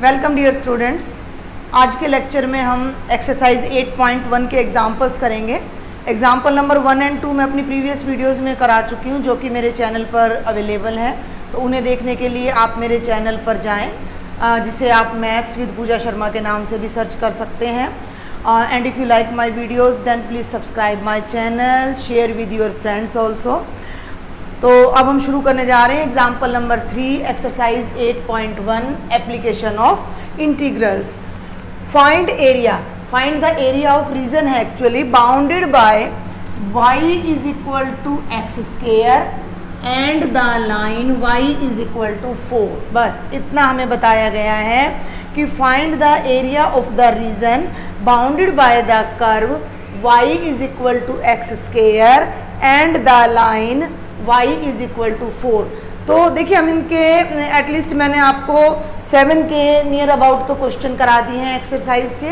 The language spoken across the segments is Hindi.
Welcome dear students. आज के लेक्चर में हम एक्सरसाइज 8.1 के एग्जाम्पल्स करेंगे। एग्जाम्पल नंबर 1 एंड 2 मैं अपनी प्रीवियस वीडियोस में करा चुकी हूँ, जो कि मेरे चैनल पर अवेलेबल है। तो उन्हें देखने के लिए आप मेरे चैनल पर जाएं, जिसे आप मैथ्स विद पूजा शर्मा के नाम से भी सर्च कर सकते हैं। And if you like my videos then please subscribe my channel, share with your friends also. तो अब हम शुरू करने जा रहे हैं example number 3 exercise 8.1 application of integrals. Find area, find the area of region है actually bounded by y is equal to x square and the line y is equal to 4। बस इतना हमें बताया गया है कि find the area of the region bounded by the curve y is equal to x square and the line y is equal to 4। तो देखिए हम इनके एटलीस्ट मैंने आपको 7 के नियर अबाउट तो क्वेश्चन करा दिए हैं एक्सरसाइज के,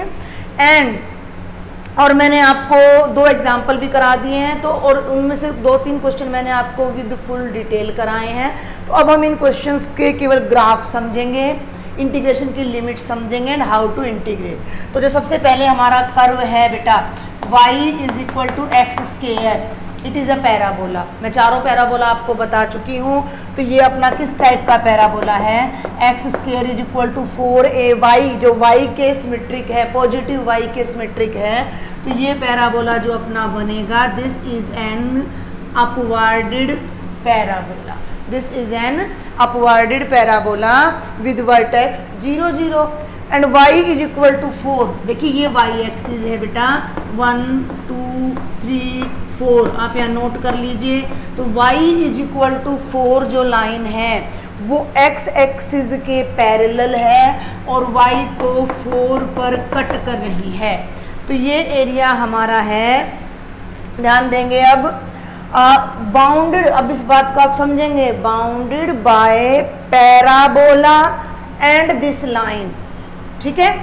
और मैंने आपको 2 एग्जाम्पल भी करा दिए हैं। तो और उनमें से 2-3 क्वेश्चन मैंने आपको विद फुल डिटेल कराए हैं। तो अब हम इन क्वेश्चंस के केवल ग्राफ समझेंगे, इंटीग्रेशन की लिमिट समझेंगे एंड हाउ टू इंटीग्रेट। तो जो सबसे पहले हमारा कर्व है बेटा y is equal to x square, it is a parabola. मैं चारों पैराबोला आपको बता चुकी हूँ। तो ये अपना किस टाइप का पैराबोला है, x square is equal to 4ay, जो y के सिमेट्रिक है, पॉजिटिव y के सिमेट्रिक है। तो ये पैराबोला जो अपना बनेगा, this is an upwarded parabola, this is an upwarded parabola with vertex 0 0 and y is equal to 4। देखिए ये y एक्सिस है बेटा, 1 2 3 4, आप यहाँ नोट कर लीजिए। तो y इज इक्वल टू 4 जो लाइन है वो x एक्सिस के पैरेलल है और y को 4 पर कट कर रही है। तो ये एरिया हमारा है, ध्यान देंगे। अब बाउंडेड, अब इस बात को आप समझेंगे, bounded by parabola and this line, ठीक है।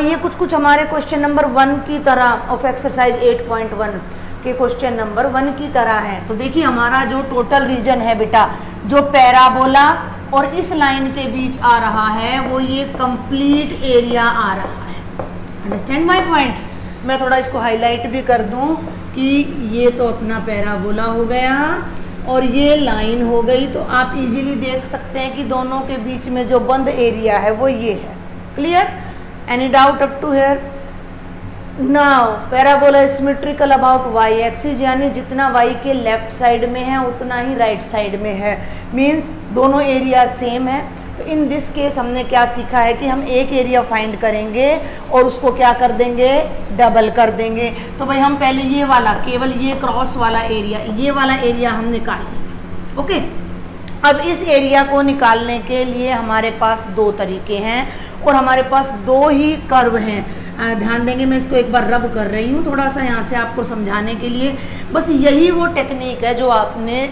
ये कुछ हमारे क्वेश्चन नंबर 1 की तरह ऑफ एक्सरसाइज 8.1 के क्वेश्चन नंबर 1 की तरह है। तो देखिए हमारा जो टोटल रीजन है बेटा, जो पैराबोला और इस लाइन के बीच आ रहा है, वो ये कंप्लीट एरिया आ रहा है। Understand my point. मैं थोड़ा इसको हाईलाइट भी कर दूं कि ये तो अपना पैराबोला हो गया और ये लाइन हो गई। तो आप इजीली देख सकते हैं कि दोनों के बीच में जो बंद एरिया है वो ये है। Clear? Any doubt up to here? Now parabola is symmetrical about y axis, यानी जितना y के लेफ्ट साइड में है उतना ही राइट साइड में है, मींस दोनों एरिया सेम है। तो इन दिस केस हमने क्या सीखा है कि हम एक एरिया फाइंड करेंगे और उसको क्या कर देंगे, डबल कर देंगे। तो भाई हम पहले ये वाला, केवल ये क्रॉस वाला एरिया, ये वाला एरिया हम निकाल लेंगे। ओके, अब इस एरिया को निकालने के लिए हमारे पास 2 तरीके हैं और हमारे पास 2 ही कर्व हैं। ध्यान देंगे, मैं इसको एक बार रब कर रही हूँ थोड़ा सा यहाँ से आपको समझाने के लिए। बस यही वो टेक्निक है जो आपने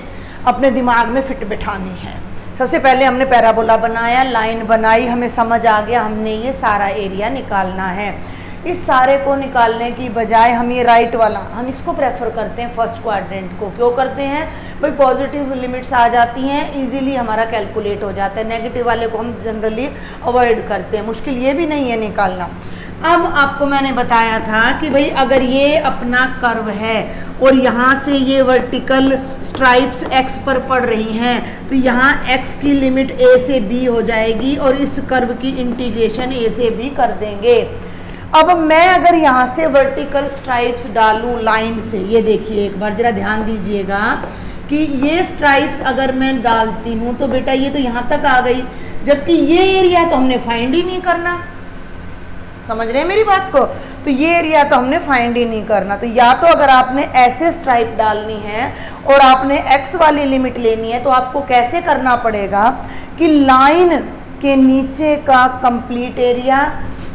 अपने दिमाग में फिट बिठानी है। सबसे पहले हमने पैराबोला बनाया, लाइन बनाई, हमें समझ आ गया हमने ये सारा एरिया निकालना है। इस सारे को निकालने की बजाय हम ये राइट वाला, हम इसको प्रेफर करते हैं फर्स्ट क्वाड्रेंट को। क्यों करते हैं भाई, पॉजिटिव लिमिट्स आ जाती हैं, इजीली हमारा कैलकुलेट हो जाता है। नेगेटिव वाले को हम जनरली अवॉइड करते हैं, मुश्किल ये भी नहीं है निकालना। अब आपको मैंने बताया था कि भाई अगर ये अपना कर्व है और यहाँ से ये वर्टिकल स्ट्राइप्स x पर पड़ रही हैं, तो यहाँ x की लिमिट a से b हो जाएगी और इस कर्व की इंटीग्रेशन a से b कर देंगे। अब मैं अगर यहाँ से वर्टिकल स्ट्राइप्स डालूँ लाइन से, ये देखिए एक बार जरा ध्यान दीजिएगा कि ये स्ट्राइप्स अगर मैं डालती हूँ तो बेटा ये तो यहाँ तक आ गई, जबकि ये एरिया तो हमने फाइंड ही नहीं करना। समझ रहे हैं मेरी बात को? तो ये एरिया तो हमने फाइंड ही नहीं करना। तो या तो अगर आपने ऐसे स्ट्राइप डालनी है और आपने x वाली लिमिट लेनी है, तो आपको कैसे करना पड़ेगा कि लाइन के नीचे का कंप्लीट एरिया,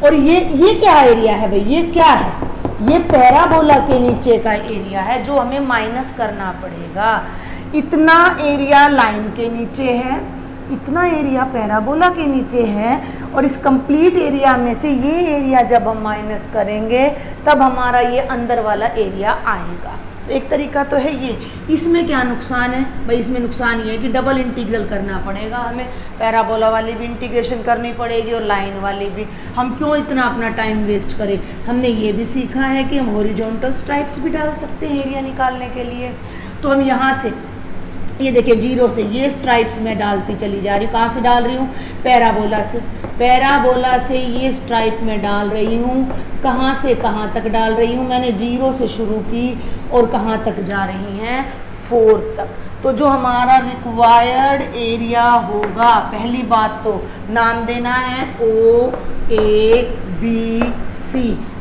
और ये क्या एरिया है भाई, ये क्या है, ये पैराबोला के नीचे का एरिया है जो हमें माइनस करना पड़ेगा। इतना एरिया लाइन के नीचे है, इतना एरिया पैराबोला के नीचे है, और इस कंप्लीट एरिया में से ये एरिया जब हम माइनस करेंगे तब हमारा ये अंदर वाला एरिया आएगा। तो एक तरीका तो है ये। इसमें क्या नुकसान है भाई, इसमें नुकसान ये है कि डबल इंटीग्रल करना पड़ेगा हमें, पैराबोला वाली भी इंटीग्रेशन करनी पड़ेगी और लाइन वाली भी। हम क्यों इतना अपना टाइम वेस्ट करें। हमने ये भी सीखा है कि हम हॉरिजॉन्टल स्ट्राइप्स भी डाल सकते हैं एरिया निकालने के लिए। तो हम यहाँ से ये देखिए 0 से ये स्ट्राइप्स मैं डालती चली जा रही हूँ। कहाँ से डाल रही हूँ, पैराबोला से। पैराबोला से ये स्ट्राइप मैं डाल रही हूँ, कहाँ से कहाँ तक डाल रही हूँ, मैंने 0 से शुरू की और कहाँ तक जा रही हैं, 4 तक। तो जो हमारा रिक्वायर्ड एरिया होगा, पहली बात तो नाम देना है OABC।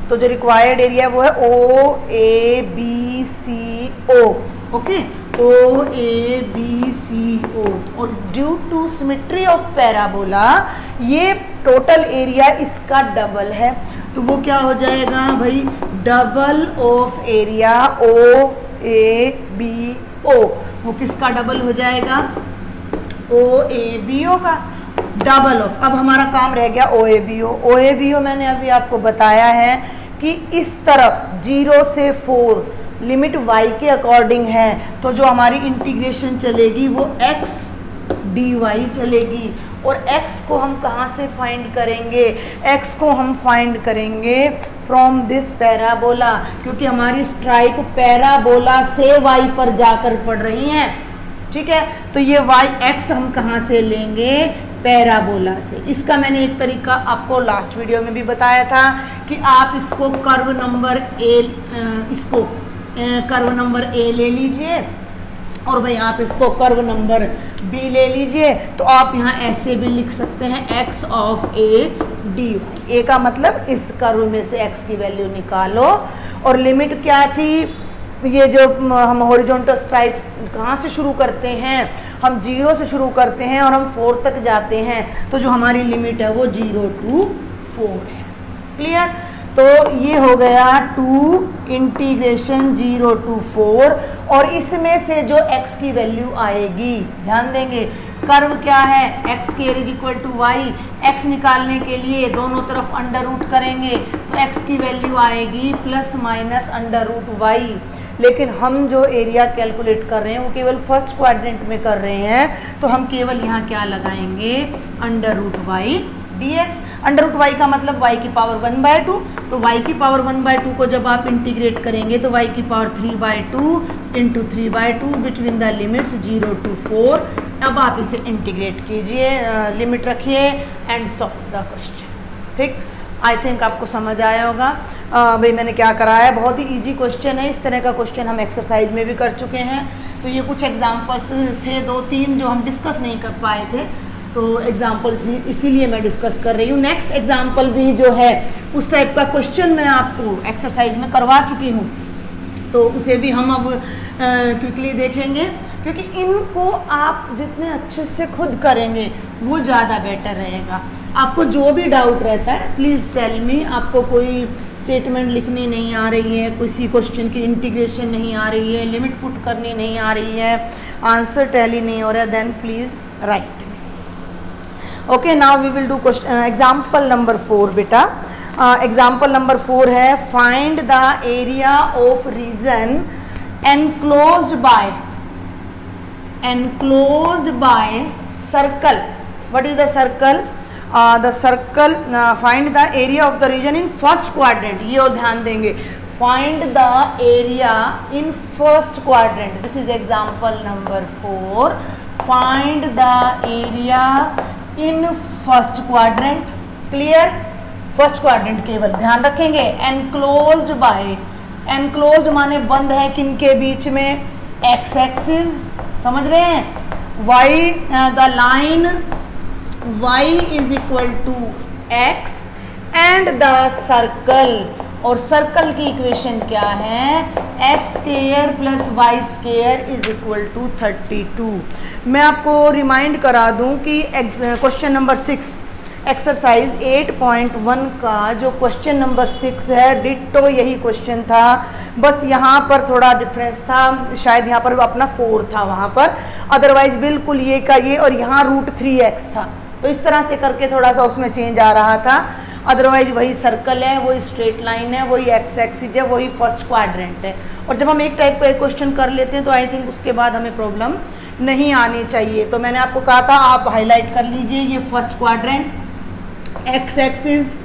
तो जो रिक्वायर्ड एरिया वो है OABCO, ओके, OABCO। और due to symmetry of parabola ये टोटल एरिया इसका डबल है, तो वो क्या हो जाएगा भाई, डबल ऑफ एरिया OABO। वो किसका डबल हो जाएगा, OABO का डबल ऑफ। अब हमारा काम रह गया OABO। OABO मैंने अभी आपको बताया है कि इस तरफ 0 से 4 लिमिट y के अकॉर्डिंग है, तो जो हमारी इंटीग्रेशन चलेगी वो x dy चलेगी। और x को हम कहाँ से फाइंड करेंगे, x को हम फाइंड करेंगे फ्रॉम दिस पैराबोला, क्योंकि हमारी स्ट्राइप पैराबोला से y पर जाकर पड़ रही हैं, ठीक है। तो ये x हम कहाँ से लेंगे, पैराबोला से। इसका मैंने एक तरीका आपको लास्ट वीडियो में भी बताया था कि आप इसको कर्व नंबर A ले लीजिए और भाई आप इसको कर्व नंबर B ले लीजिए। तो आप यहाँ ऐसे भी लिख सकते हैं x of A dy। A का मतलब इस कर्व में से x की वैल्यू निकालो। और लिमिट क्या थी, ये जो हम हॉरिजॉन्टल स्ट्राइप्स कहाँ से शुरू करते हैं, हम 0 से शुरू करते हैं और हम 4 तक जाते हैं, तो जो हमारी लिमिट है वो 0 to 4 है। क्लियर। तो ये हो गया 2 इंटीग्रेशन 0 to 4। और इसमें से जो x की वैल्यू आएगी, ध्यान देंगे कर्व क्या है, x square is equal to y। x निकालने के लिए दोनों तरफ अंडर रूट करेंगे तो x की वैल्यू आएगी plus minus under root y। लेकिन हम जो एरिया कैलकुलेट कर रहे हैं वो केवल फर्स्ट क्वाड्रेंट में कर रहे हैं, तो हम केवल यहाँ क्या लगाएंगे, under root y dx। Under root y का मतलब y की पावर 1/2। तो y की पावर 1/2 को जब आप इंटीग्रेट करेंगे तो y की power 3/2 into 3/2 between the limits 0 to 4। अब आप इसे इंटीग्रेट कीजिए, लिमिट रखिए एंड सॉल्व द क्वेश्चन। ठीक, आई थिंक आपको समझ आया होगा। भाई मैंने क्या कराया है, बहुत ही इजी क्वेश्चन है। इस तरह का क्वेश्चन हम एक्सरसाइज में भी कर चुके हैं। तो ये कुछ एग्जाम्पल्स थे 2-3 जो हम डिस्कस नहीं कर पाए थे, तो एग्जाम्पल्स इसीलिए मैं डिस्कस कर रही हूँ। नेक्स्ट एग्जाम्पल भी जो है उस टाइप का क्वेश्चन मैं आपको एक्सरसाइज में करवा चुकी हूँ, तो उसे भी हम अब क्विकली देखेंगे, क्योंकि इनको आप जितने अच्छे से खुद करेंगे वो ज़्यादा बेटर रहेगा। आपको जो भी डाउट रहता है प्लीज़ टेल मी। आपको कोई स्टेटमेंट लिखनी नहीं आ रही है, किसी क्वेश्चन की इंटीग्रेशन नहीं आ रही है, लिमिट पुट करनी नहीं आ रही है, आंसर टैली नहीं हो रहा है, then please write. Okay, now we will do example number 4 बेटा। एग्जाम्पल नंबर 4 है, find the area of region enclosed by circle. What is the circle? The circle find the area of the region in first quadrant. ये और ध्यान देंगे, find the area in first quadrant. This is example number 4. Find the area in first quadrant. Clear? first quadrant केवल ध्यान रखेंगे। enclosed by, enclosed माने बंद है किन के बीच में, x एक्सिस, समझ रहे हैं, y the line y is equal to x and the circle. और सर्कल की इक्वेशन क्या है, x square plus y square is equal to 32। मैं आपको रिमाइंड करा दूं कि क्वेश्चन नंबर 6 एक्सरसाइज 8.1 का जो क्वेश्चन नंबर 6 है, डिट्टो यही क्वेश्चन था, बस यहाँ पर थोड़ा डिफरेंस था, शायद यहाँ पर अपना 4 था वहाँ पर, अदरवाइज बिल्कुल ये का ये, और यहाँ √3x था। तो इस तरह से करके थोड़ा सा उसमें चेंज आ रहा था। अदरवाइज वही सर्कल है, वही स्ट्रेट लाइन है, वही एक्स एक्सिस है, वही फर्स्ट क्वाड्रेंट है। और जब हम एक टाइप का एक क्वेश्चन कर लेते हैं तो आई थिंक उसके बाद हमें प्रॉब्लम नहीं आनी चाहिए। तो मैंने आपको कहा था आप हाईलाइट कर लीजिए ये first quadrant, x axis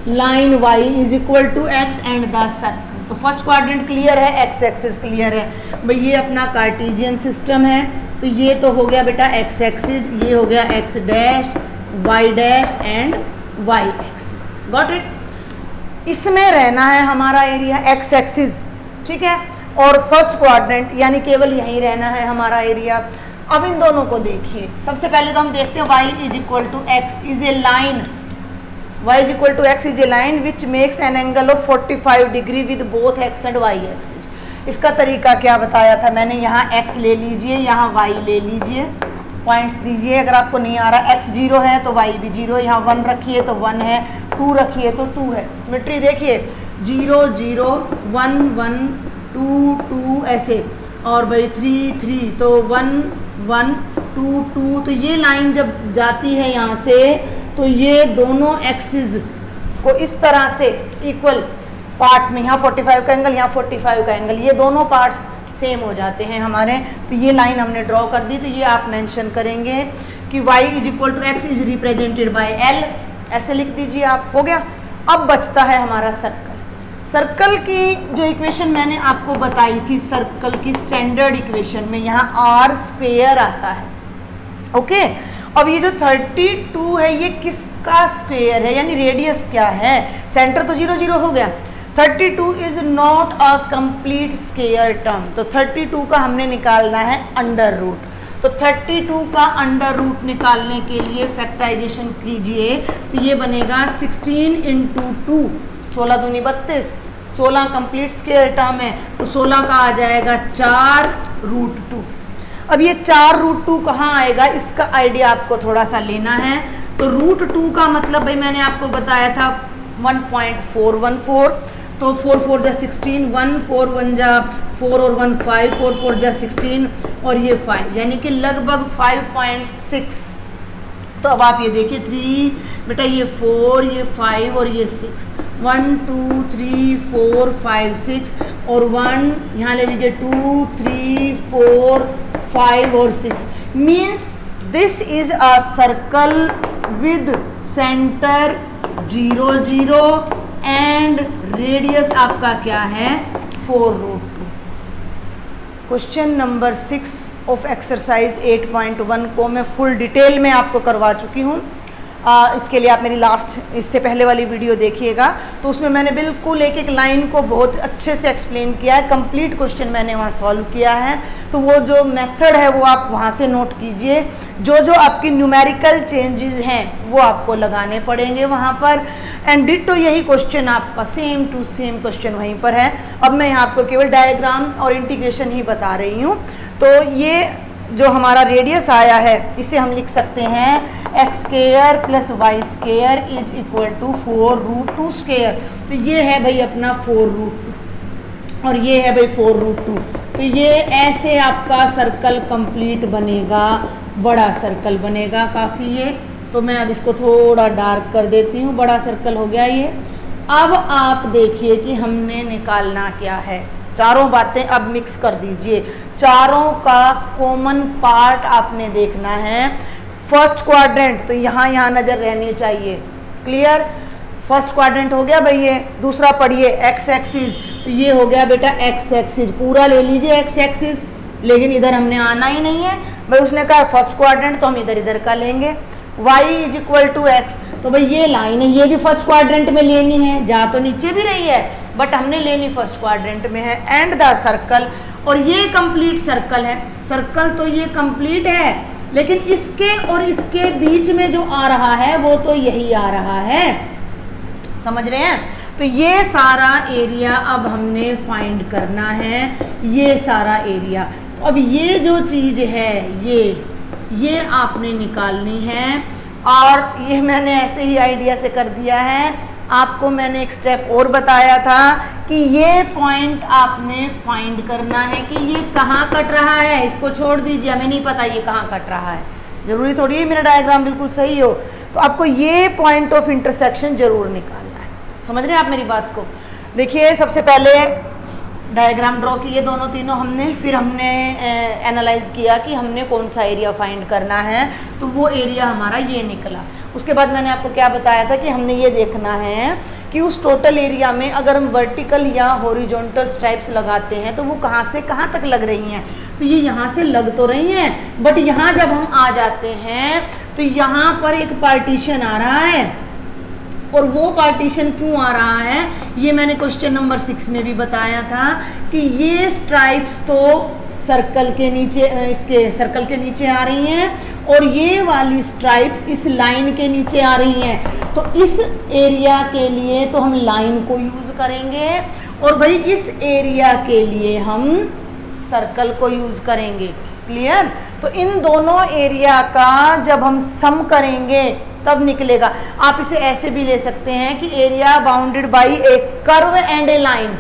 line y is equal to x and the circle. तो फर्स्ट क्वाड्रेंट क्लियर है, एक्स एक्सिस क्लियर है भाई, ये अपना कार्टेशियन सिस्टम है। तो ये तो हो गया बेटा एक्स एक्सिस, ये हो गया x dash, y dash and y axis, got it. इसमें रहना है हमारा एरिया एक्स एक्सिस, ठीक है, और फर्स्ट क्वाड्रेंट यानी केवल यहीं रहना है हमारा एरिया। अब इन दोनों को देखिए, सबसे पहले तो हम देखते हैं y is equal to x is a line, y is equal to x is a line which makes an angle of 45 degree with both x and y axis. इसका तरीका क्या बताया था मैंने, यहाँ x ले लीजिए, यहाँ y ले लीजिए, पॉइंट्स दीजिए। अगर आपको नहीं आ रहा x 0 है तो y भी 0, यहाँ 1 रखिए तो 1 है, 2 रखिए तो 2 है। सिमेट्री देखिए 0 0 1 1 2 2 ऐसे, और भाई 3 3 तो 1 1 2 2। तो ये लाइन जब जाती है यहाँ से तो ये दोनों एक्सिस को इस तरह से इक्वल पार्ट्स में, यहाँ 45 का एंगल, यहाँ 45 का एंगल, ये दोनों पार्ट्स सेम हो जाते हैं हमारे। तो ये लाइन हमने ड्रॉ कर दी। तो ये आप मेंशन करेंगे कि y is equal to x is represented by l, ऐसे लिख दीजिए आप, हो गया। अब बचता है हमारा सर्कल। सर्कल की जो इक्वेशन मैंने आपको बताई थी, सर्कल की स्टैंडर्ड इक्वेशन में यहाँ r स्क्वायर आता है, ओके। अब ये जो 32 है ये किसका स्क्वायर है, यानी रेडियस क्या है, सेंटर तो 0 0 हो गया। 32 is not a complete square term, तो 32 का हमने निकालना है अंडर रूट। तो 32 का अंडर रूट निकालने के लिए फैक्टराइजेशन कीजिए, तो ये बनेगा 16 इंटू 2, 16 दूनी 32, 16 कंप्लीट स्क्वायर टर्म है, तो 16 का आ जाएगा 4 रूट 2। अब ये 4 रूट 2 कहाँ आएगा, इसका आइडिया आपको थोड़ा सा लेना है। तो रूट 2 का मतलब भाई मैंने आपको बताया था 1.414, तो 4 4 जा 16, 1 4 1 जा 4 और 1 5, 4 4 जा 16 और ये 5, यानी कि लगभग 5.6। तो अब आप ये देखिए 3 बेटा, ये 4, ये 5 और ये 6, 1 2 3 4 5 6 और 1 यहाँ ले लीजिए 2 3 4 5 और 6, means this is a circle with centre 0 0 and radius आपका क्या है 4 root 2। Question number 6 of exercise 8.1 को मैं फुल डिटेल में आपको करवा चुकी हूँ। इसके लिए आप मेरी लास्ट इससे पहले वाली वीडियो देखिएगा, तो उसमें मैंने बिल्कुल एक एक लाइन को बहुत अच्छे से एक्सप्लेन किया है, कंप्लीट क्वेश्चन मैंने वहाँ सॉल्व किया है। तो वो जो मेथड है वो आप वहाँ से नोट कीजिए, जो जो आपकी न्यूमेरिकल चेंजेस हैं वो आपको लगाने पड़ेंगे वहाँ पर। एंड डिटो यही क्वेश्चन आपका सेम टू सेम क्वेश्चन वहीं पर है। अब मैं यहाँ आपको केवल डायग्राम और इंटीग्रेशन ही बता रही हूँ। तो ये जो हमारा रेडियस आया है इसे हम लिख सकते हैं x square plus y square is equal to 4 root 2 square. तो ये है भाई अपना 4 रूट 2 और ये है भाई 4 रूट 2। तो ये ऐसे आपका सर्कल कंप्लीट बनेगा, बड़ा सर्कल बनेगा काफ़ी ये। तो मैं अब इसको थोड़ा डार्क कर देती हूँ, बड़ा सर्कल हो गया ये। अब आप देखिए कि हमने निकालना क्या है, चारों बातें अब मिक्स कर दीजिए। चारों का कॉमन पार्ट आपने देखना है। फर्स्ट क्वाड्रेंट तो यहाँ नज़र रहनी चाहिए, क्लियर। फर्स्ट क्वाड्रेंट हो गया भाई ये। दूसरा पढ़िए एक्स एक्सिस, तो ये हो गया बेटा एक्स एक्सिस, पूरा ले लीजिए एक्स एक्सिस, लेकिन इधर हमने आना ही नहीं है भाई। उसने कहा फर्स्ट क्वाड्रेंट तो हम इधर का लेंगे। y is equal to x, तो भाई ये लाइन है ये भी फर्स्ट क्वाड्रेंट में लेनी है, जा तो नीचे भी रही है बट हमने लेनी फर्स्ट क्वाड्रेंट में है। एंड द सर्कल, और ये कंप्लीट सर्कल है। सर्कल तो ये कंप्लीट है, लेकिन इसके और इसके बीच में जो आ रहा है वो तो यही आ रहा है, समझ रहे हैं। तो ये सारा एरिया अब हमने फाइंड करना है, ये सारा एरिया। तो अब ये जो चीज़ है ये आपने निकालनी है। और ये मैंने ऐसे ही आइडिया से कर दिया है। आपको मैंने एक स्टेप और बताया था कि ये पॉइंट आपने फाइंड करना है कि ये कहाँ कट रहा है। इसको छोड़ दीजिए, हमें नहीं पता ये कहाँ कट रहा है, ज़रूरी थोड़ी है मेरा डायग्राम बिल्कुल सही हो। तो आपको ये पॉइंट ऑफ इंटरसेक्शन जरूर निकालना है। समझ रहे हैं आप मेरी बात को? देखिए सबसे पहले डायग्राम ड्रॉ किए दोनों तीनों हमने, फिर हमने एनालाइज किया कि हमने कौन सा एरिया फाइंड करना है, तो वो एरिया हमारा ये निकला। उसके बाद मैंने आपको क्या बताया था कि हमने ये देखना है कि उस टोटल एरिया में अगर हम वर्टिकल या हॉरिजॉन्टल स्ट्राइप्स लगाते हैं तो वो कहाँ से कहाँ तक लग रही हैं। तो ये यहाँ से लग तो रही हैं, बट यहाँ जब हम आ जाते हैं तो यहाँ पर एक पार्टीशन आ रहा है, और वो पार्टीशन क्यों आ रहा है ये मैंने क्वेश्चन नंबर 6 में भी बताया था कि ये स्ट्राइप्स तो सर्कल के नीचे, इसके सर्कल के नीचे आ रही हैं और ये वाली स्ट्राइप्स इस लाइन के नीचे आ रही हैं। तो इस एरिया के लिए तो हम लाइन को यूज करेंगे, और भाई इस एरिया के लिए हम सर्कल को यूज करेंगे। क्लियर? तो इन दोनों एरिया का जब हम सम करेंगे तब निकलेगा। आप इसे ऐसे भी ले सकते हैं कि area bounded by A curve and A line,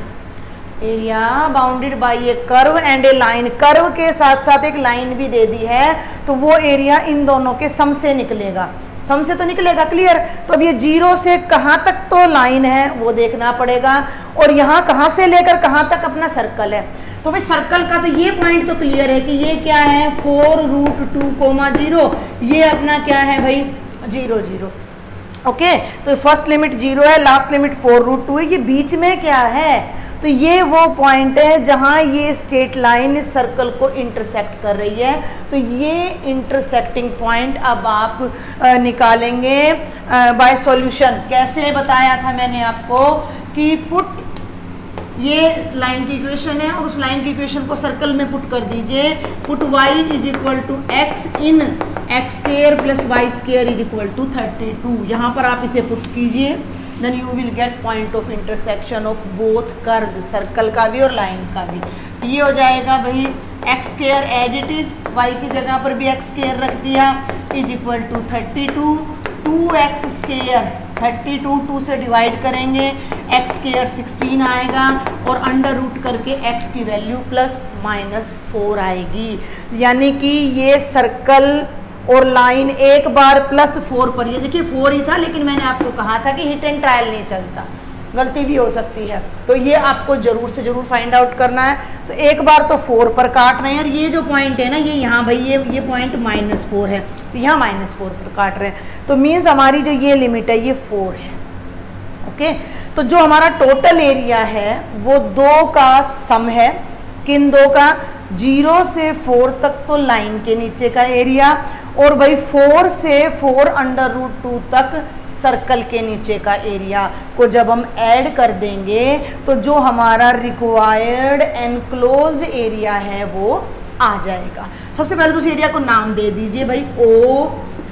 area bounded by A curve and A line, curve के साथ साथ एक लाइन भी दे दी है, तो वो एरिया इन दोनों के सम से निकलेगा। सम से तो निकलेगा। क्लियर? तो अब ये 0 से कहाँ तक तो लाइन है वो देखना पड़ेगा, और यहाँ कहाँ से लेकर कहाँ तक अपना सर्कल है। तो भाई सर्कल का तो ये पॉइंट तो क्लियर है कि ये क्या है 4√2, 0, ये अपना क्या है भाई 0, 0। ओके, तो फर्स्ट लिमिट 0 है, लास्ट लिमिट 4√2 है, ये बीच में क्या है, तो ये वो पॉइंट है जहां ये स्ट्रेट लाइन इस सर्कल को इंटरसेक्ट कर रही है। तो ये इंटरसेक्टिंग पॉइंट अब आप निकालेंगे बाय सॉल्यूशन। कैसे बताया था मैंने आपको कि पुट, ये लाइन की इक्वेशन है और उस लाइन की इक्वेशन को सर्कल में पुट कर दीजिए। Put y is equal to x in x square plus y square is equal to 32। यहाँ पर आप इसे पुट कीजिए, then you will get point of intersection of both curves, circle का भी और लाइन का भी। तो ये हो जाएगा भाई x square as it is, y की जगह पर भी एक्स स्क्वायर रख दिया, is equal to 32, 2x square 32 2 से डिवाइड करेंगे, एक्स स्क्वायर 16 आएगा और अंडर रूट करके x की वैल्यू +-4 आएगी। यानी कि ये सर्कल और लाइन एक बार +4 पर, ये देखिए 4 ही था, लेकिन मैंने आपको कहा था कि हिट एंड ट्रायल नहीं चलता, गलती भी हो सकती है, तो ये आपको जरूर से जरूर फाइंड आउट करना है। तो एक बार तो 4 पर काट रहे हैं, और ये जो पॉइंट है ना ये यहाँ भाई ये पॉइंट -4 है, तो यहाँ -4 पर काट रहे हैं, तो मीन्स हमारी जो ये लिमिट है ये 4 है। ओके, तो जो हमारा टोटल एरिया है वो 2 का सम है। किन 2 का? 0 से 4 तक तो लाइन के नीचे का एरिया, और भाई 4 से 4√2 तक सर्कल के नीचे का एरिया को जब हम ऐड कर देंगे तो जो हमारा रिक्वायर्ड एनक्लोज्ड एरिया है वो आ जाएगा। सबसे पहले तो उस एरिया को नाम दे दीजिए भाई O,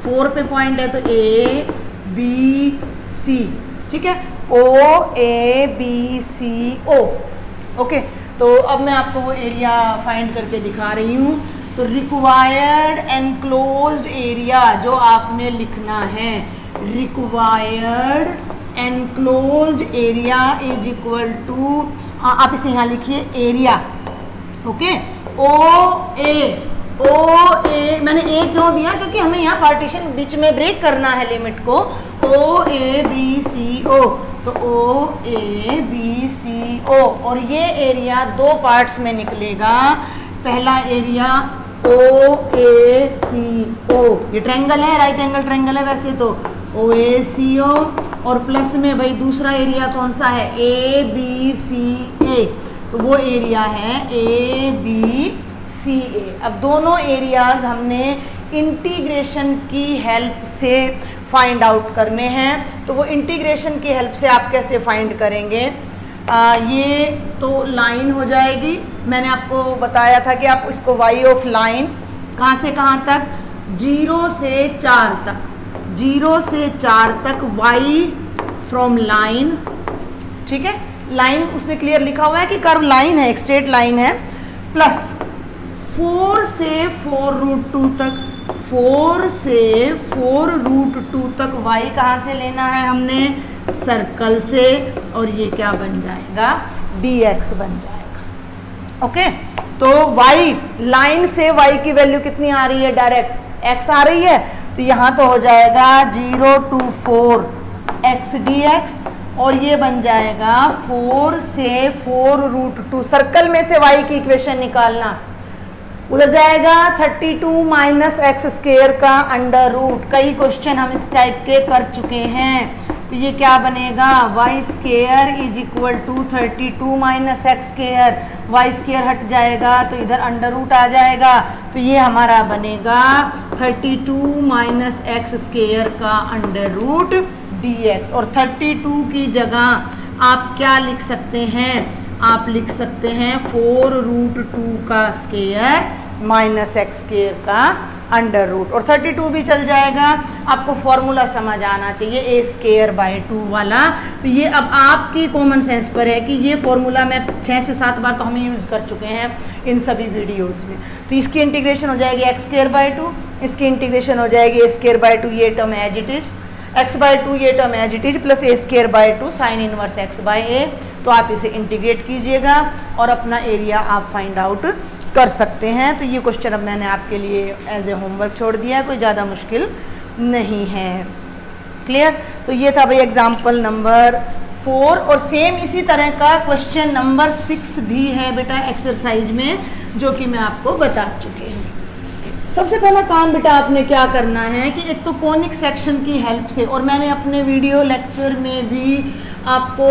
4 पे पॉइंट है तो A B C, ठीक है, O A B C O। Okay, तो अब मैं आपको वो एरिया फाइंड करके दिखा रही हूँ। तो रिक्वायर्ड एनक्लोज्ड एरिया जो आपने लिखना है, required enclosed area is equal to, आप इसे यहाँ लिखिए एरिया। ओके, ओ ए मैंने ए क्यों दिया, क्योंकि हमें यहाँ पार्टीशन बीच में ब्रेक करना है लिमिट को। O A B C O, तो O A B C O, और ये एरिया 2 पार्ट्स में निकलेगा। पहला area O A C O, ये ट्रायंगल है, राइट एंगल ट्रायंगल है वैसे तो, O A C O, और प्लस में भाई दूसरा एरिया कौन सा है A B C A, तो वो एरिया है A B C A। अब दोनों एरियाज हमने इंटीग्रेशन की हेल्प से फाइंड आउट करने हैं। तो वो इंटीग्रेशन की हेल्प से आप कैसे फाइंड करेंगे, ये तो लाइन हो जाएगी। मैंने आपको बताया था कि आप इसको y ऑफ लाइन कहाँ से कहाँ तक, 0 से 4 तक, 0 से 4 तक y फ्रॉम लाइन, ठीक है, लाइन उसने क्लियर लिखा हुआ है कि कर्व लाइन है, एक स्ट्रेट लाइन है, प्लस 4 से 4√2 तक, 4 से 4√2 तक y कहाँ से लेना है हमने, सर्कल से, और ये क्या बन जाएगा dx बन जाएगा। ओके, तो y लाइन से y की वैल्यू कितनी आ रही है, डायरेक्ट x आ रही है, तो यहाँ तो हो जाएगा 0 to 4 x dx, और ये बन जाएगा 4 से 4√2। सर्कल में से y की इक्वेशन निकालना, उधर जाएगा 32 माइनस एक्स स्क्वायर का अंडर रूट। कई क्वेश्चन हम इस टाइप के कर चुके हैं। तो ये क्या बनेगा, y square is equal to 32 minus x square, y square हट जाएगा तो इधर अंडर रूट आ जाएगा। तो ये हमारा बनेगा 32 माइनस एक्स स्क्वायर का अंडर रूट dx। और 32 की जगह आप क्या लिख सकते हैं, आप लिख सकते हैं 4√2 का स्क्वायर माइनस एक्स स्क्वायर का अंडर रूट, और 32 भी चल जाएगा। आपको फॉर्मूला समझ आना चाहिए ए स्क्वायर बाय 2 वाला। तो ये अब आपकी कॉमन सेंस पर है कि ये फॉर्मूला मैं 6 से 7 बार तो हम यूज़ कर चुके हैं इन सभी वीडियोस में। तो इसकी इंटीग्रेशन हो जाएगी एक्स स्क्वायर बाय 2, इसकी इंटीग्रेशन हो जाएगी ए स्क्वायर बाय 2, ये term as it is, x by 2 ये term as it is, plus a square by 2 sine inverse x by a. तो आप इसे इंटीग्रेट कीजिएगा और अपना एरिया आप फाइंड आउट कर सकते हैं। तो ये क्वेश्चन अब मैंने आपके लिए एज ए होमवर्क छोड़ दिया है, कोई ज़्यादा मुश्किल नहीं है। क्लियर। तो ये था भाई एग्जाम्पल नंबर 4, और सेम इसी तरह का क्वेश्चन नंबर 6 भी है बेटा एक्सरसाइज में, जो कि मैं आपको बता चुकी हूँ। सबसे पहला काम बेटा आपने क्या करना है कि एक तो कॉनिक सेक्शन की हेल्प से, और मैंने अपने वीडियो लेक्चर में भी आपको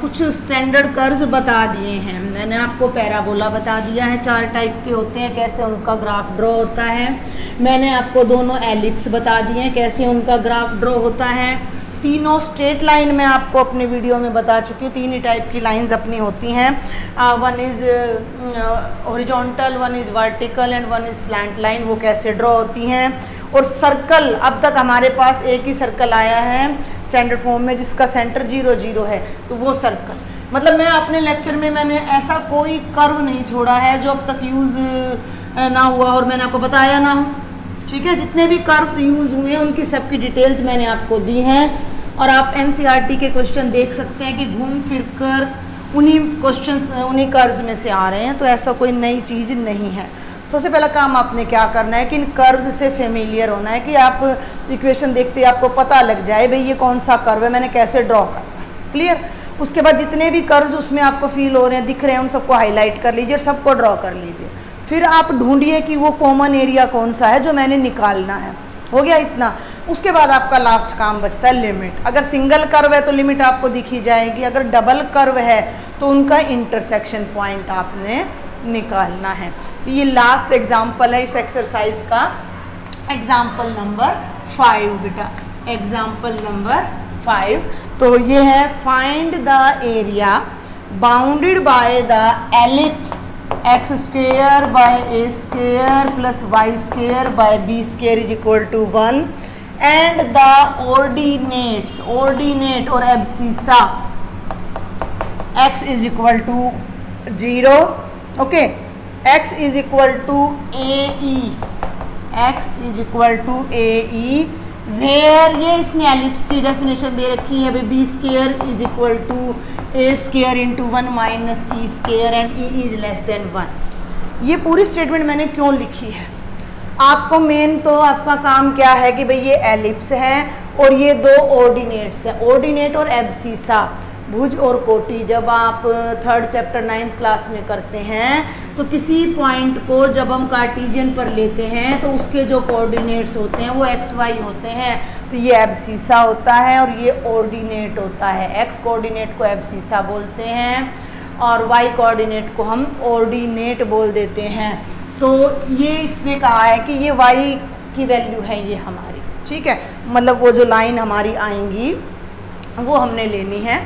कुछ स्टैंडर्ड कर्व्स बता दिए हैं। मैंने आपको पैराबोला बता दिया है, 4 टाइप के होते हैं, कैसे उनका ग्राफ ड्रॉ होता है। मैंने आपको दोनों एलिप्स बता दिए हैं, कैसे उनका ग्राफ ड्रॉ होता है। तीनों स्ट्रेट लाइन मैं आपको अपने वीडियो में बता चुकी हूँ। 3 ही टाइप की लाइंस अपनी होती हैं, one is horizontal, one is vertical and one is slant line, वो कैसे ड्रॉ होती हैं। और सर्कल, अब तक हमारे पास एक ही सर्कल आया है स्टैंडर्ड फॉर्म में जिसका सेंटर 0 0 है, तो वो सर्कल, मतलब मैं अपने लेक्चर में मैंने ऐसा कोई कर्व नहीं छोड़ा है जो अब तक यूज़ ना हुआ और मैंने आपको बताया ना हो। ठीक है, जितने भी कर्व्स यूज़ हुए हैं उनकी सबकी डिटेल्स मैंने आपको दी हैं, और आप एनसीईआरटी के क्वेश्चन देख सकते हैं कि घूम फिर कर उन्हीं क्वेश्चंस उन्हीं कर्व्स में से आ रहे हैं। तो ऐसा कोई नई चीज़ नहीं है। सबसे पहला काम आपने क्या करना है कि इन कर्व्स से फेमिलियर होना है, कि आप इक्वेशन देखते ही आपको पता लग जाए भाई ये कौन सा कर्व है, मैंने कैसे ड्रॉ करना है। क्लियर। उसके बाद जितने भी कर्व्स उसमें आपको फील हो रहे हैं, दिख रहे हैं, उन सबको हाईलाइट कर लीजिए और सबको ड्रॉ कर लीजिए। फिर आप ढूंढिए कि वो कॉमन एरिया कौन सा है जो मैंने निकालना है। हो गया इतना। उसके बाद आपका लास्ट काम बचता है लिमिट। अगर सिंगल कर्व है तो लिमिट आपको दिखी जाएगी, अगर डबल कर्व है तो उनका इंटरसेक्शन पॉइंट आपने निकालना है। तो ये लास्ट एग्जाम्पल है इस एक्सरसाइज का, एग्जाम्पल नंबर 5 बेटा, एग्जाम्पल नंबर 5। तो ये है find the area bounded by the ellipse x square by a square plus y square by b square is equal to 1 and the ordinates, ordinate और abscissa x is equal to 0, okay, x is equal to AE, x is equal to AE, where ये इसने एलिप्स की डेफिनेशन दे रखी है, b square is equal to a square into 1 minus e square and E is less than 1। ये पूरी स्टेटमेंट मैंने क्यों लिखी है, आपको मेन तो आपका काम क्या है कि भाई ये एलिप्स है और ये 2 ऑर्डिनेट्स हैं, ऑर्डिनेट और एब्सिसा, भुज और कोटि। जब आप 3rd चैप्टर 9th क्लास में करते हैं तो किसी पॉइंट को जब हम कार्टेशियन पर लेते हैं तो उसके जो कोऑर्डिनेट्स होते हैं वो एक्स वाई होते हैं, तो ये एब्सिसा होता है और ये ऑर्डिनेट होता है। एक्स कोऑर्डिनेट को एब्सिसा बोलते हैं और वाई कोऑर्डिनेट को हम ऑर्डिनेट बोल देते हैं। तो ये इसने कहा है कि ये वाई की वैल्यू है ये हमारी, ठीक है, मतलब वो जो लाइन हमारी आएंगी वो हमने लेनी है।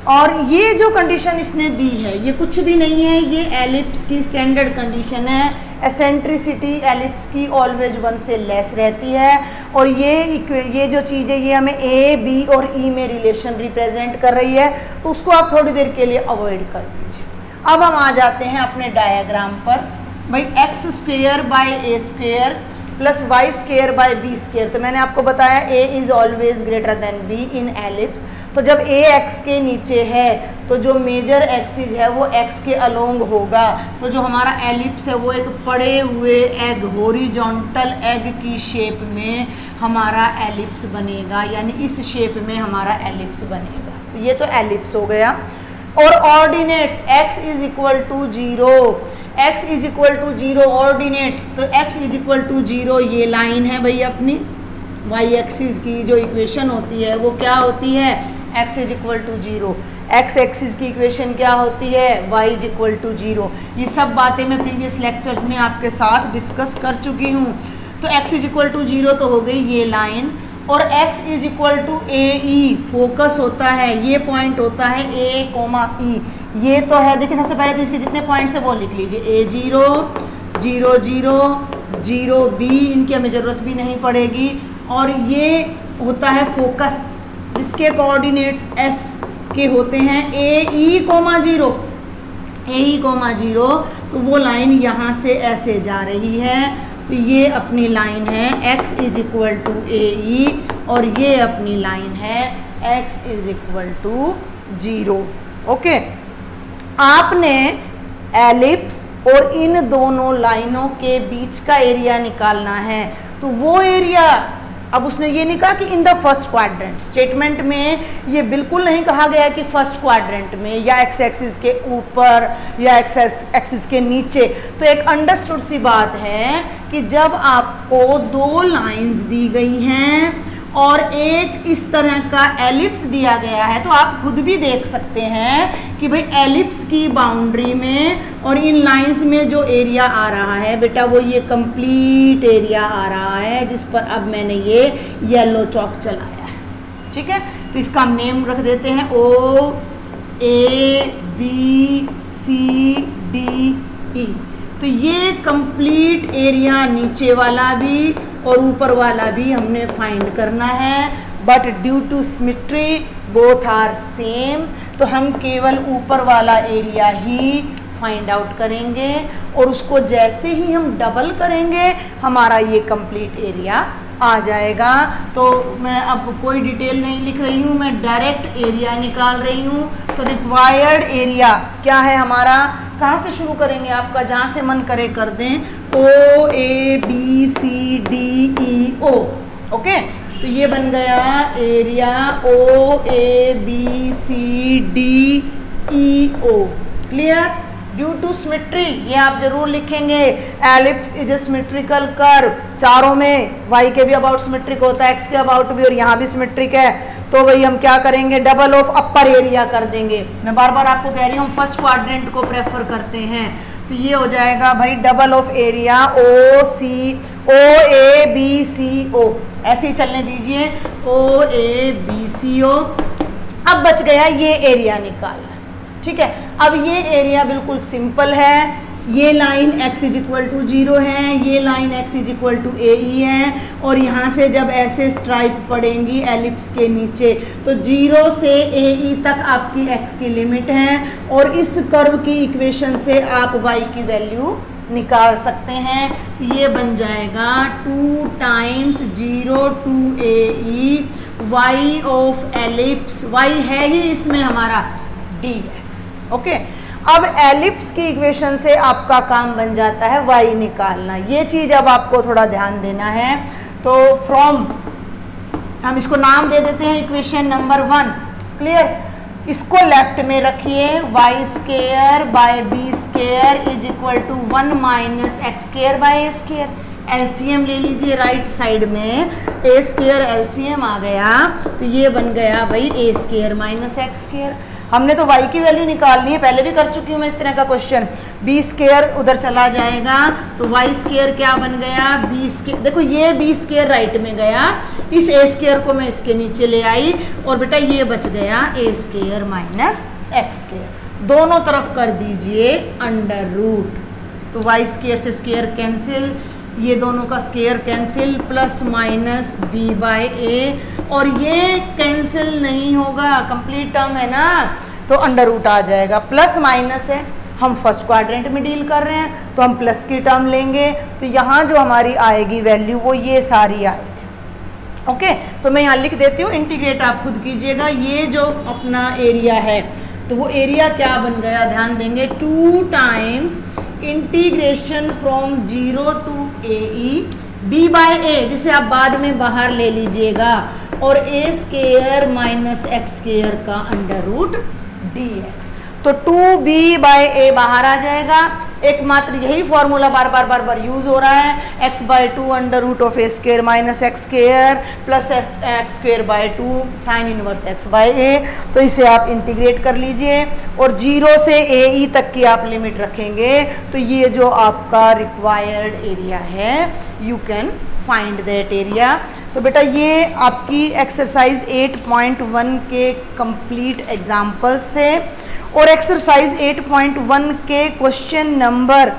और ये जो कंडीशन इसने दी है ये कुछ भी नहीं है, ये एलिप्स की स्टैंडर्ड कंडीशन है। एसेंट्रिसिटी एलिप्स की ऑलवेज 1 से लेस रहती है, और ये जो चीज़ है ये हमें ए, बी और ई में रिलेशन रिप्रेजेंट कर रही है, तो उसको आप थोड़ी देर के लिए अवॉइड कर दीजिए। अब हम आ जाते हैं अपने डायग्राम पर। भाई x square by a square plus y square by b square. तो मैंने आपको बताया a is always greater than b in ellipse. तो जब ए एक्स के नीचे है तो जो मेजर एक्सिस है वो एक्स के अलोंग होगा। तो जो हमारा एलिप्स है वो एक पड़े हुए एग, हॉरिजॉन्टल एग की शेप में हमारा एलिप्स बनेगा, यानी इस शेप में हमारा एलिप्स बनेगा। तो ये तो एलिप्स हो गया। और ordinates x is equal to 0, x is equal to 0 ordinate, तो x इज इक्वल टू 0 ये लाइन है भाई अपनी y एक्सिस की जो इक्वेशन होती है वो क्या होती है, x is equal to 0। x axis की इक्वेशन क्या होती है, y इज इक्वल टू 0। ये सब बातें मैं प्रीवियस लेक्चर्स में आपके साथ डिस्कस कर चुकी हूँ। तो x इज इक्वल टू 0 तो हो गई ये लाइन, और x is equal to a e focus होता है, ये पॉइंट होता है a कोमा ई। ये तो है, देखिए सबसे पहले तो इसके जितने पॉइंट्स है वो लिख लीजिए, A0 0 0 0 B, इनकी हमें ज़रूरत भी नहीं पड़ेगी। और ये होता है फोकस जिसके कोऑर्डिनेट्स s के होते हैं ए ई कोमा 0, ए ई कोमा 0। तो वो लाइन यहाँ से ऐसे जा रही है, तो ये अपनी लाइन है x is equal to a e, और ये अपनी लाइन है x is equal to 0। Okay, आपने एलिप्स और इन दोनों लाइनों के बीच का एरिया निकालना है। तो वो एरिया, अब उसने ये नहीं कहा कि in the first quadrant, statement में ये बिल्कुल नहीं कहा गया कि फर्स्ट क्वाड्रेंट में या एक्स एक्सिस के ऊपर या एक्स एक्सिस के नीचे। तो एक अंडरस्टूड सी बात है कि जब आपको दो लाइंस दी गई हैं और एक इस तरह का एलिप्स दिया गया है, तो आप खुद भी देख सकते हैं कि भाई एलिप्स की बाउंड्री में और इन लाइंस में जो एरिया आ रहा है बेटा वो ये कंप्लीट एरिया आ रहा है, जिस पर अब मैंने ये येलो चॉक चलाया है। ठीक है, तो इसका हम नेम रख देते हैं O A B C D E। तो ये कंप्लीट एरिया नीचे वाला भी और ऊपर वाला भी हमने फाइंड करना है, but due to symmetry both are same, तो हम केवल ऊपर वाला एरिया ही फाइंड आउट करेंगे, और उसको जैसे ही हम डबल करेंगे हमारा ये कंप्लीट एरिया आ जाएगा। तो मैं अब कोई डिटेल नहीं लिख रही हूँ, मैं डायरेक्ट एरिया निकाल रही हूँ। तो रिक्वायर्ड एरिया क्या है हमारा, कहाँ से शुरू करेंगे, आपका जहाँ से मन करे कर दें, O A B C D E O। Okay, तो ये बन गया area O A B C D E O। Clear, due to symmetry, ये आप जरूर लिखेंगे। Ellipse is a symmetrical curve, चारों में y के भी अबाउट सिमेट्रिक होता है, x के अबाउट भी, और यहाँ भी सिमेट्रिक है। तो भाई हम क्या करेंगे, डबल ऑफ अपर एरिया कर देंगे। मैं बार बार आपको कह रही हूँ हम फर्स्ट क्वाड्रेंट को प्रेफर करते हैं, तो ये हो जाएगा भाई double of area O A B C O, ऐसे ही चलने दीजिए O A B C O। अब बच गया ये एरिया निकालना। ठीक है, अब ये एरिया बिल्कुल सिंपल है, ये line x is equal to 0 है, ये line x is equal to a e है, और यहाँ से जब ऐसे स्ट्राइप पड़ेंगी एलिप्स के नीचे तो 0 से ए ई तक आपकी x की लिमिट है, और इस कर्व की इक्वेशन से आप y की वैल्यू निकाल सकते हैं। तो ये बन जाएगा 2 times 0 to a e y of ellipse, y है ही इसमें हमारा dx। ओके, अब एलिप्स की इक्वेशन से आपका काम बन जाता है y निकालना। ये चीज़ अब आपको थोड़ा ध्यान देना है। तो फ्रॉम, हम इसको नाम दे देते हैं इक्वेशन नंबर 1। क्लियर, इसको लेफ्ट में रखिए, y square by b square is equal to 1 minus x square by a square. LCM ले लीजिए राइट साइड में, ए स्केयर एलसीएम आ गया, तो ये बन गया भाई ए स्केयर माइनस एक्स स्केयर। हमने तो y की वैल्यू निकालनी है, पहले भी कर चुकी हूँ मैं इस तरह का क्वेश्चन। बी स्केयर उधर चला जाएगा तो y स्केयर क्या बन गया, बी स्केयर। देखो ये बी स्केयर राइट में गया, इस ए स्केयर को मैं इसके नीचे ले आई, और बेटा ये बच गया a square minus x square. दोनों तरफ कर दीजिए अंडर रूट, तो y स्केयर से स्केयर कैंसिल, ये दोनों का square cancel, plus minus b by a, और ये कैंसिल नहीं होगा, कंप्लीट टर्म है ना, तो अंडर रूट आ जाएगा। प्लस माइनस है हम फर्स्ट क्वाड्रेंट में डील कर रहे हैं तो हम प्लस की टर्म लेंगे, तो यहाँ जो हमारी आएगी वैल्यू वो ये सारी आएगी। ओके, तो मैं यहाँ लिख देती हूँ, इंटीग्रेट आप खुद कीजिएगा। ये जो अपना एरिया है तो वो एरिया क्या बन गया, ध्यान देंगे, 2 times integration from 0 to AE B by a, जिसे आप बाद में बाहर ले लीजिएगा, और a square minus x square का अंडर रूट dx। तो 2b बाय ए बाहर आ जाएगा। एकमात्र यही फॉर्मूला बार बार यूज हो रहा है, x by 2 under root of a square minus x square plus x square by 2 sine inverse x by a. तो इसे आप इंटीग्रेट कर लीजिए और 0 से AE तक की आप लिमिट रखेंगे, तो ये जो आपका रिक्वायर्ड एरिया है, you can find that area. तो बेटा ये आपकी एक्सरसाइज 8.1 के कंप्लीट एग्जाम्पल्स थे, और एक्सरसाइज 8.1 के क्वेश्चन नंबर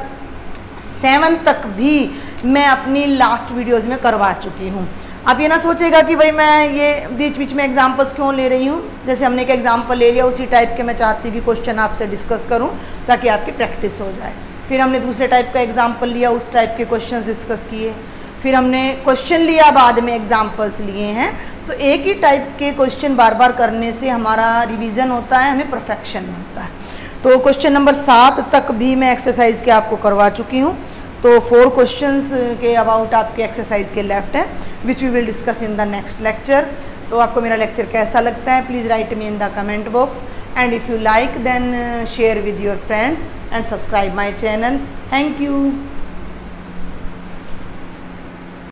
7 तक भी मैं अपनी लास्ट वीडियोस में करवा चुकी हूँ। आप ये ना सोचेगा कि भाई मैं ये बीच बीच में एग्जांपल्स क्यों ले रही हूँ, जैसे हमने एक एग्जांपल ले लिया उसी टाइप के मैं चाहती कि क्वेश्चन आपसे डिस्कस करूँ ताकि आपकी प्रैक्टिस हो जाए। फिर हमने दूसरे टाइप का एग्जाम्पल लिया, उस टाइप के क्वेश्चन डिस्कस किए, फिर हमने क्वेश्चन लिया, बाद में एग्जाम्पल्स लिए हैं। तो एक ही टाइप के क्वेश्चन बार बार करने से हमारा रिवीजन होता है, हमें परफेक्शन मिलता है। तो क्वेश्चन नंबर 7 तक भी मैं एक्सरसाइज के आपको करवा चुकी हूँ। तो 4 क्वेश्चंस के अबाउट आपके एक्सरसाइज के लेफ्ट हैं, which we will discuss in the next lecture. तो आपको मेरा लेक्चर कैसा लगता है, please write me in the comment box, and if you like then share with your friends and subscribe my channel. Thank you.